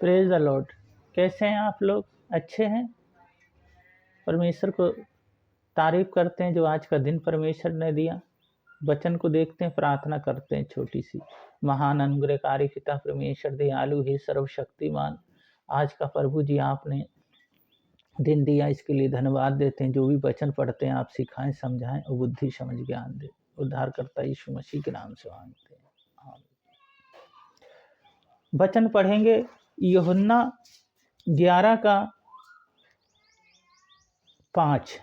Praise the Lord. कैसे हैं आप लोग? अच्छे हैं? परमेश्वर को तारीफ करते हैं जो आज का दिन परमेश्वर ने दिया। वचन को देखते हैं, प्रार्थना करते हैं छोटी सी। महान अनुग्रहकारी पिता परमेश्वर दयालु हे सर्वशक्तिमान, आज का प्रभु जी आपने दिन दिया, इसके लिए धन्यवाद देते हैं। जो भी वचन पढ़ते हैं आप सिखाएं, समझाएं और बुद्धि समझ ज्ञान दें। उद्धारकर्ता यीशु मसीह के नाम से मांगते हैं, आमीन। वचन पढ़ेंगे यूहन्ना 11:5।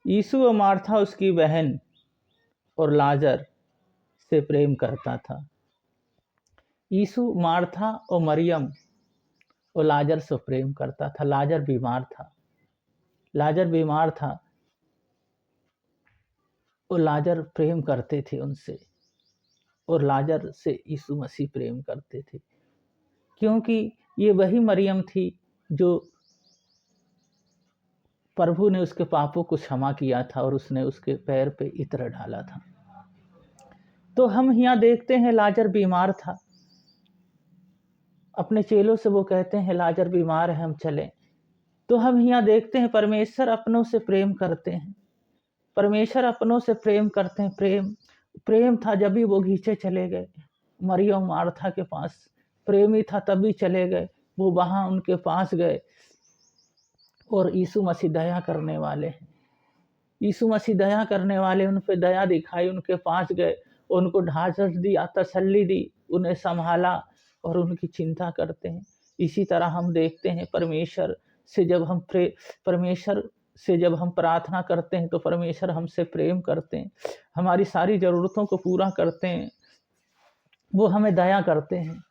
यीशु और मार्था उसकी बहन और लाजर से प्रेम करता था। यीशु मार्था और मरियम और लाजर से प्रेम करता था। लाजर बीमार था और लाजर प्रेम करते थे उनसे, और लाजर से यीशु मसीह प्रेम करते थे, क्योंकि ये वही मरियम थी जो प्रभु ने उसके पापों को क्षमा किया था और उसने उसके पैर पे इत्र डाला था। तो हम यहाँ देखते हैं लाजर बीमार था। अपने चेलों से वो कहते हैं लाजर बीमार है, हम चलें। तो हम यहाँ देखते हैं परमेश्वर अपनों से प्रेम करते हैं। परमेश्वर अपनों से प्रेम करते हैं। प्रेम था जब भी वो घींचे चले गए। मरियम मार्था के पास प्रेमी था तभी चले गए। वो वहाँ उनके पास गए, और यीशु मसीह दया करने वाले हैं। यीशु मसीह दया करने वाले, उन पे दया दिखाई, उनके पास गए, उनको ढांढस दिया, तसल्ली दी, उन्हें संभाला और उनकी चिंता करते हैं। इसी तरह हम देखते हैं परमेश्वर से जब हम प्रार्थना करते हैं तो परमेश्वर हमसे प्रेम करते हैं, हमारी सारी ज़रूरतों को पूरा करते हैं। वो हमें दया करते हैं,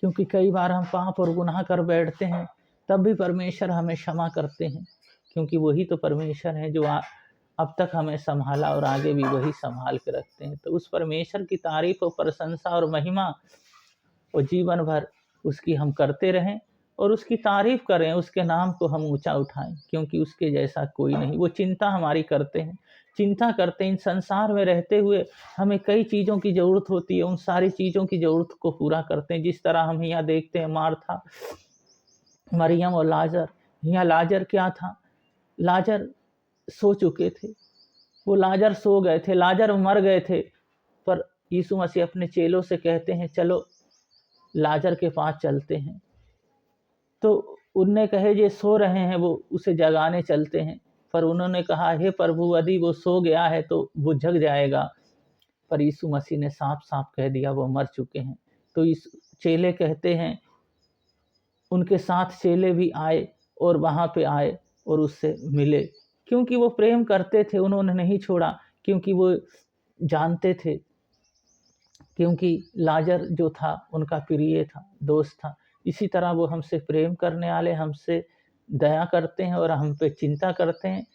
क्योंकि कई बार हम पाप और गुनाह कर बैठते हैं, तब भी परमेश्वर हमें क्षमा करते हैं, क्योंकि वही तो परमेश्वर है जो अब तक हमें संभाला और आगे भी वही संभाल के रखते हैं। तो उस परमेश्वर की तारीफ और प्रशंसा और महिमा और जीवन भर उसकी हम करते रहें और उसकी तारीफ करें, उसके नाम को हम ऊंचा उठाएं, क्योंकि उसके जैसा कोई नहीं। वो चिंता हमारी करते हैं। इन संसार में रहते हुए हमें कई चीज़ों की ज़रूरत होती है, उन सारी चीज़ों की ज़रूरत को पूरा करते हैं। जिस तरह हम यहाँ देखते हैं मार्था, मरियम और लाजर। यहाँ लाजर क्या था? लाजर सो चुके थे, वो लाजर सो गए थे, लाजर मर गए थे। पर यीशु मसीह अपने चेलों से कहते हैं चलो लाजर के पास चलते हैं। तो उनने कहे ये सो रहे हैं, वो उसे जगाने चलते हैं। पर उन्होंने कहा हे प्रभु, यदि वो सो गया है तो वो जग जाएगा। पर यीशु मसीह ने साफ साफ कह दिया वो मर चुके हैं। तो इस चेले कहते हैं, उनके साथ चेले भी आए और वहाँ पे आए और उससे मिले, क्योंकि वो प्रेम करते थे। उन्होंने नहीं छोड़ा, क्योंकि वो जानते थे, क्योंकि लाजर जो था उनका प्रिय था, दोस्त था। इसी तरह वो हमसे प्रेम करने वाले, हमसे दया करते हैं और हम पे चिंता करते हैं,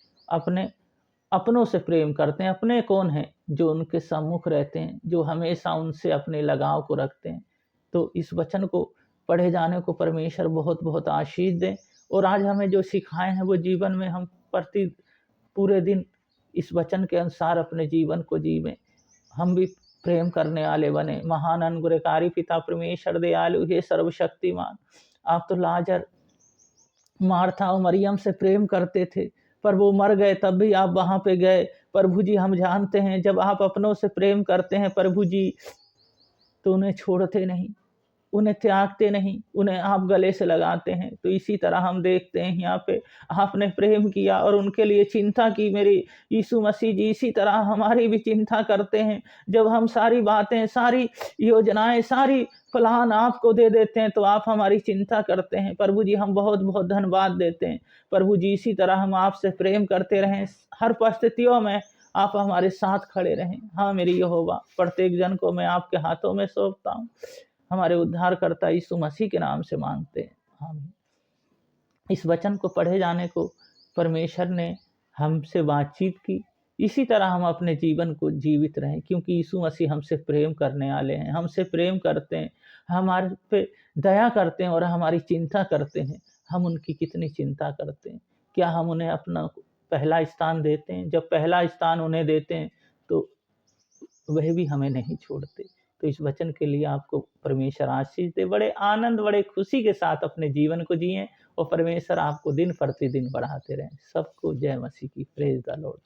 अपनों से प्रेम करते हैं। अपने कौन हैं? जो उनके सम्मुख रहते हैं, जो हमेशा उनसे अपने लगाव को रखते हैं। तो इस वचन को पढ़े जाने को परमेश्वर बहुत बहुत आशीष दें, और आज हमें जो सिखाए हैं वो जीवन में हम पूरे दिन इस वचन के अनुसार अपने जीवन को जीवें। हम भी प्रेम करने वाले बने। महान अनुग्रहकारी पिता परमेश्वर दयालु हे सर्वशक्तिमान, आप तो लाजर, मार्था और मरियम से प्रेम करते थे, पर वो मर गए तब भी आप वहाँ पे गए। प्रभु जी, हम जानते हैं जब आप अपनों से प्रेम करते हैं प्रभु जी, तो उन्हें छोड़ते नहीं, उन्हें त्यागते नहीं, उन्हें आप गले से लगाते हैं। तो इसी तरह हम देखते हैं यहाँ पे आपने प्रेम किया और उनके लिए चिंता की मेरे यीशु मसीह जी। इसी तरह हमारी भी चिंता करते हैं। जब हम सारी बातें, सारी योजनाएं, सारी प्लान आपको दे देते हैं तो आप हमारी चिंता करते हैं। प्रभु जी, हम बहुत बहुत धन्यवाद देते हैं। प्रभु जी, इसी तरह हम आपसे प्रेम करते रहें, हर परिस्थितियों में आप हमारे साथ खड़े रहें। हाँ मेरी यहोवा, प्रत्येक जन को मैं आपके हाथों में सौंपता हूँ। हमारे उद्धारकर्ता यीशु मसीह के नाम से मांगते हैं, आमीन। इस वचन को पढ़े जाने को परमेश्वर ने हमसे बातचीत की। इसी तरह हम अपने जीवन को जीवित रहें, क्योंकि यीशु मसीह हमसे प्रेम करने वाले हैं, हमसे प्रेम करते हैं, हमारे पे दया करते हैं और हमारी चिंता करते हैं। हम उनकी कितनी चिंता करते हैं? क्या हम उन्हें अपना पहला स्थान देते हैं? जब पहला स्थान उन्हें देते हैं तो वह भी हमें नहीं छोड़ते। तो इस वचन के लिए आपको परमेश्वर आशीष दे। बड़े आनंद, बड़े खुशी के साथ अपने जीवन को जिएँ और परमेश्वर आपको दिन प्रतिदिन बढ़ाते रहें। सबको जय मसीह की। Praise the Lord.